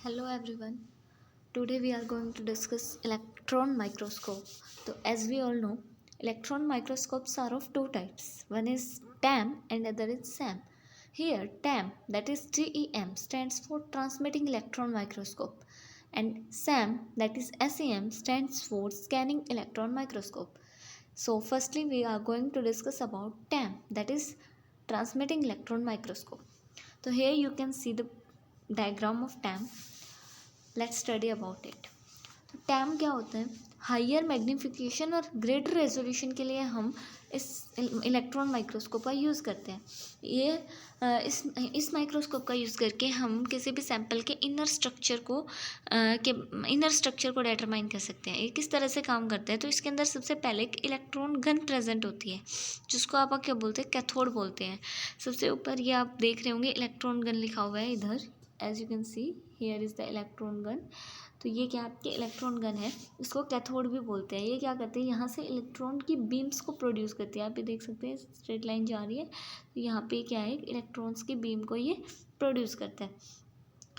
Hello everyone. Today we are going to discuss electron microscope. So as we all know, electron microscopes are of two types. One is TAM and other is SAM. Here TAM, that is TEM, stands for transmitting electron microscope, and SAM, that is SEM, stands for scanning electron microscope. So firstly we are going to discuss about TAM, that is transmitting electron microscope. So here you can see the diagram of TAM. Let's study about it. तो time क्या होता है? Higher magnification और greater resolution के लिए हम इस electron microscope का यूज़ करते हैं। इस माइक्रोस्कोप का यूज़ करके हम किसी भी सैंपल के इनर स्ट्रक्चर को डिटरमाइन कर सकते हैं। ये किस तरह से काम करता है? तो इसके अंदर सबसे पहले एक इलेक्ट्रॉन गन प्रेजेंट होती है, जिसको आप क्या बोलते हैं? कैथोड बोलते हैं। सबसे ऊपर ये आप देख रहे होंगे इलेक्ट्रॉन गन लिखा हुआ है इधर, as you can see here is the electron gun. तो ये क्या आपके इलेक्ट्रॉन गन है, इसको कैथोड भी बोलते हैं। ये क्या करते हैं? यहाँ से इलेक्ट्रॉन की बीम्स को प्रोड्यूस करती है। आप ये देख सकते हैं स्ट्रेट लाइन जा रही है, तो यहाँ पे क्या है? इलेक्ट्रॉन्स की बीम को ये प्रोड्यूस करता है।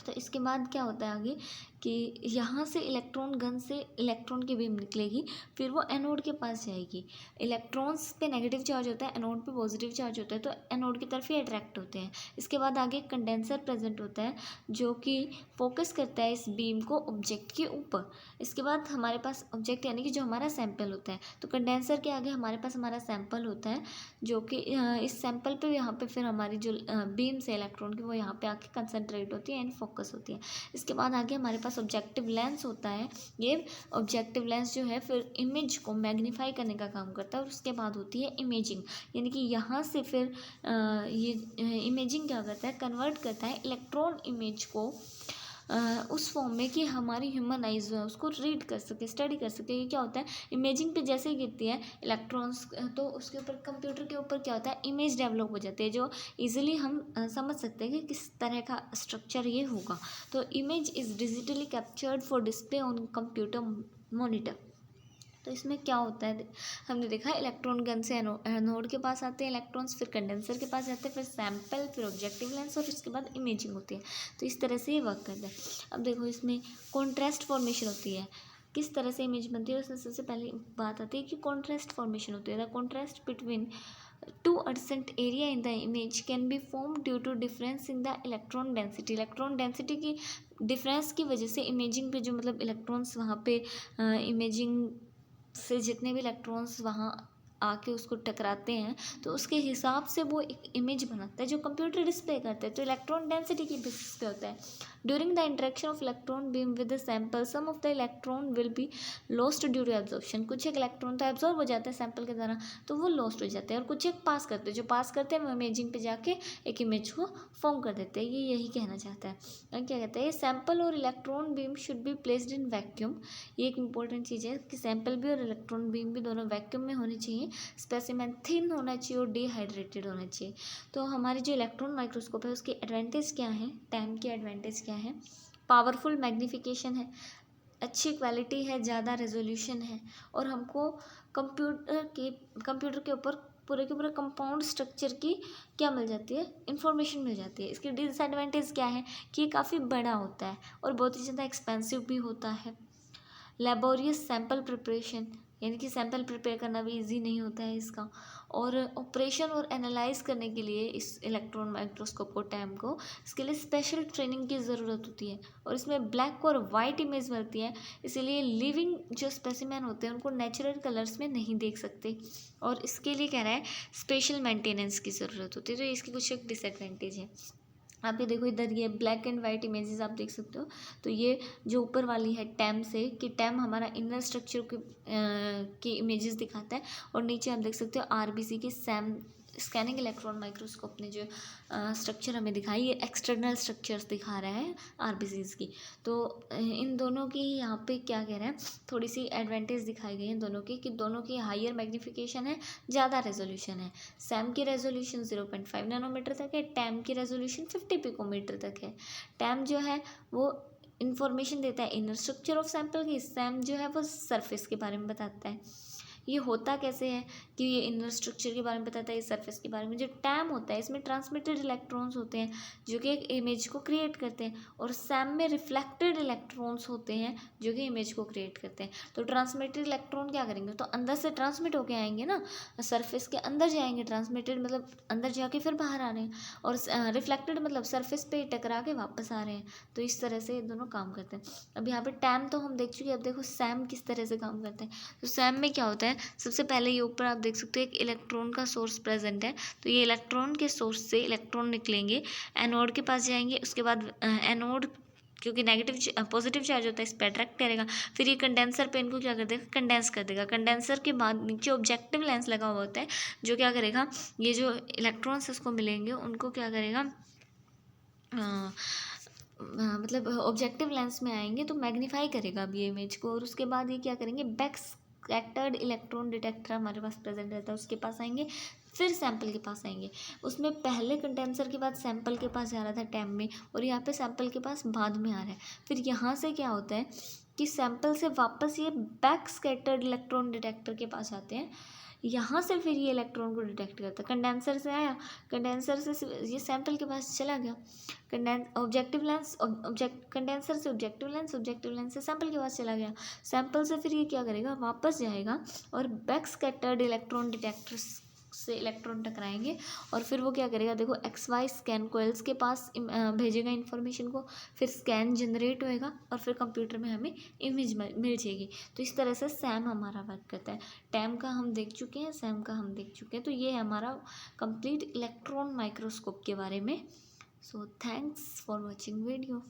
तो इसके बाद क्या होता है आगे कि यहाँ से इलेक्ट्रॉन गन से इलेक्ट्रॉन की बीम निकलेगी, फिर वो एनोड के पास जाएगी। इलेक्ट्रॉन्स पे नेगेटिव चार्ज होता है, एनोड पे पॉजिटिव चार्ज होता है, तो एनोड की तरफ ही अट्रैक्ट होते हैं। इसके बाद आगे कंडेंसर प्रेजेंट होता है, जो कि फोकस करता है इस बीम को ऑब्जेक्ट के ऊपर। इसके बाद हमारे पास ऑब्जेक्ट यानी कि जो हमारा सैंपल होता है, तो कंडेंसर के आगे हमारे पास हमारा सैंपल होता है, जो कि इस सैंपल पे यहाँ पे फिर हमारी जो बीम्स है इलेक्ट्रॉन की, वो यहाँ पे आके कंसनट्रेट होती है एंड फोकस होती है। इसके बाद आगे हमारे पास ऑब्जेक्टिव लेंस होता है। ये ऑब्जेक्टिव लेंस जो है फिर इमेज को मैग्नीफाई करने का काम करता है, और उसके बाद होती है इमेजिंग, यानी कि यहाँ से फिर ये इमेजिंग क्या करता है? कन्वर्ट करता है इलेक्ट्रॉन इमेज को उस फॉर्म में कि हमारी ह्यूमन आइज जो है उसको रीड कर सके, स्टडी कर सके। ये क्या होता है? इमेजिंग पे जैसे ही गिरती है इलेक्ट्रॉन्स, तो उसके ऊपर कंप्यूटर के ऊपर क्या होता है? इमेज डेवलप हो जाती है, जो इजीली हम समझ सकते हैं कि किस तरह का स्ट्रक्चर ये होगा। तो image is digitally captured for display on computer monitor. तो इसमें क्या होता है? हमने देखा इलेक्ट्रॉन गन से एनोड के पास आते हैं इलेक्ट्रॉन्स, फिर कंडेंसर के पास जाते हैं, फिर सैंपल, फिर ऑब्जेक्टिव लेंस, और उसके बाद इमेजिंग होती है। तो इस तरह से ये वर्क करता है। अब देखो इसमें कॉन्ट्रास्ट फॉर्मेशन होती है। किस तरह से इमेज बनती है? उसमें सबसे पहले बात आती है कि कॉन्ट्रास्ट फॉर्मेशन होती है। The contrast between two adjacent area in the image can be formed due to difference in the electron density। Electron density की डिफरेंस की वजह से इमेजिंग पे जो मतलब इलेक्ट्रॉन्स वहाँ पे इमेजिंग से जितने भी इलेक्ट्रॉन्स वहाँ आके उसको टकराते हैं, तो उसके हिसाब से वो एक इमेज बनाता है जो कंप्यूटर डिस्प्ले करता है। तो इलेक्ट्रॉन डेंसिटी की बेसिस पे होता है। During the interaction of electron beam with the sample, some of the electron will be lost due to absorption. कुछ एक इलेक्ट्रॉन तो एब्जॉर्ब हो जाते हैं सैंपल के द्वारा, तो वो लॉस्ट हो जाते हैं, और कुछ एक पास करते हैं। जो पास करते हैं वो इमेजिंग पे जाके एक इमेज को फॉर्म कर देते हैं। ये यही कहना चाहता है। और क्या कहता है? ये सैंपल और electron beam should be placed in vacuum. ये एक इंपॉर्टेंट चीज़ है कि सैंपल भी और इलेक्ट्रॉन बीम भी दोनों वैक्यूम में होनी चाहिए। स्पेसिमेन थिन होना चाहिए और डिहाइड्रेटेड होना चाहिए। तो हमारी जो इलेक्ट्रॉन माइक्रोस्कोप है उसकी एडवांटेज क्या है? टैम की एडवांटेज क्या है? पावरफुल मैग्नीफिकेशन है, अच्छी क्वालिटी है, ज़्यादा रेजोल्यूशन है, और हमको कंप्यूटर के ऊपर पूरे के पूरे कंपाउंड स्ट्रक्चर की क्या मिल जाती है? इंफॉर्मेशन मिल जाती है। इसकी डिसएडवांटेज क्या है? कि ये काफ़ी बड़ा होता है और बहुत ही ज़्यादा एक्सपेंसिव भी होता है। लेबोरियस सैम्पल प्रिपरेशन, यानी कि सैंपल प्रिपेयर करना भी इजी नहीं होता है इसका। और ऑपरेशन और एनालाइज करने के लिए इस इलेक्ट्रॉन माइक्रोस्कोप को, टैम को, इसके लिए स्पेशल ट्रेनिंग की ज़रूरत होती है। और इसमें ब्लैक और वाइट इमेज मिलती है, इसीलिए लिविंग जो स्पेसिमेन होते हैं उनको नेचुरल कलर्स में नहीं देख सकते, और इसके लिए कह रहा है स्पेशल मेंटेनेंस की ज़रूरत होती है। तो इसकी कुछ एक डिसएडवांटेज है। आप ये देखो इधर ये ब्लैक एंड वाइट इमेजेस आप देख सकते हो। तो ये जो ऊपर वाली है टैम से, कि टैम हमारा इनर स्ट्रक्चर की इमेजेस दिखाता है, और नीचे आप देख सकते हो आरबीसी की स्कैनिंग इलेक्ट्रॉन माइक्रोस्कोप ने जो स्ट्रक्चर हमें दिखाई, ये एक्सटर्नल स्ट्रक्चर्स दिखा रहा है आरबीसीज की। तो इन दोनों की यहाँ पे क्या कह रहे हैं, थोड़ी सी एडवांटेज दिखाई गई है दोनों की, कि दोनों की हायर मैग्नीफिकेशन है, ज़्यादा रेजोल्यूशन है। सैम की रेजोल्यूशन 0.5 नैनोमीटर तक है, टैम की रेजोल्यूशन 50 पिकोमीटर तक है। टैम जो है वो इंफॉर्मेशन देता है इनर स्ट्रक्चर ऑफ सैंपल की, सैम जो है वो सरफेस के बारे में बताता है। ये होता कैसे है कि ये इनर स्ट्रक्चर के बारे में बताता है, सरफेस के बारे में। जो टैम होता है इसमें ट्रांसमिटेड इलेक्ट्रॉन्स होते हैं जो कि एक इमेज को क्रिएट करते हैं, और सैम में रिफ्लेक्टेड इलेक्ट्रॉन्स होते हैं जो कि इमेज को क्रिएट करते हैं। तो ट्रांसमिटेड इलेक्ट्रॉन क्या करेंगे, तो अंदर से ट्रांसमिट होके आएंगे ना, सरफेस के अंदर जाएंगे, ट्रांसमिटेड मतलब अंदर जाके फिर बाहर आ रहे हैं, और रिफ्लेक्टेड मतलब सरफेस पे टकरा के वापस आ रहे हैं। तो इस तरह से ये दोनों काम करते हैं। अब यहाँ पे टैम तो हम देख चुके हैं, अब देखो सैम किस तरह से काम करते हैं। तो सैम में क्या होता है, सबसे पहले ये ऊपर आप देख सकते हो एक इलेक्ट्रॉन का सोर्स प्रेजेंट है। तो ये इलेक्ट्रॉन के सोर्स से इलेक्ट्रॉन निकलेंगे, एनोड के पास जाएंगे, उसके बाद एनोड क्योंकि नेगेटिव पॉजिटिव चार्ज होता है इस पर अट्रैक्ट करेगा, फिर ये कंडेंसर पे इनको क्या कर देगा, कंडेंस कर देगा। कंडेंसर के बाद नीचे ऑब्जेक्टिव लेंस लगा हुआ होता है जो क्या करेगा, ये जो इलेक्ट्रॉन्स इसको मिलेंगे उनको क्या करेगा, मतलब ऑब्जेक्टिव लेंस में आएंगे तो मैग्नीफाई करेगा अब ये इमेज को, और उसके बाद ये क्या करेंगे, बैक स्कैटर्ड इलेक्ट्रॉन डिटेक्टर हमारे पास प्रेजेंट रहता है, उसके पास आएंगे, फिर सैंपल के पास आएंगे। उसमें पहले कंडेंसर के बाद सैंपल के पास जा रहा था टैम में, और यहाँ पे सैंपल के पास बाद में आ रहा है। फिर यहाँ से क्या होता है कि सैंपल से वापस ये बैक स्कैटर्ड इलेक्ट्रॉन डिटेक्टर के पास आते हैं, यहाँ से फिर ये इलेक्ट्रॉन को डिटेक्ट करता है। कंडेंसर से आया, कंडेंसर से ये सैंपल के पास चला गया, ऑब्जेक्टिव लेंस कंडेंसर से ऑब्जेक्टिव लेंस से सैंपल के पास चला गया, सैंपल से फिर ये क्या करेगा, वापस जाएगा और बैक स्कैटर्ड इलेक्ट्रॉन डिटेक्टर से इलेक्ट्रॉन टकराएंगे, और फिर वो क्या करेगा, देखो एक्स वाई स्कैन कोयल्स के पास भेजेगा इन्फॉर्मेशन को, फिर स्कैन जनरेट होएगा, और फिर कंप्यूटर में हमें इमेज मिल जाएगी। तो इस तरह से सैम हमारा वर्क करता है। टैम का हम देख चुके हैं, सैम का हम देख चुके हैं। तो ये है हमारा कंप्लीट इलेक्ट्रॉन माइक्रोस्कोप के बारे में। So thanks for watching video.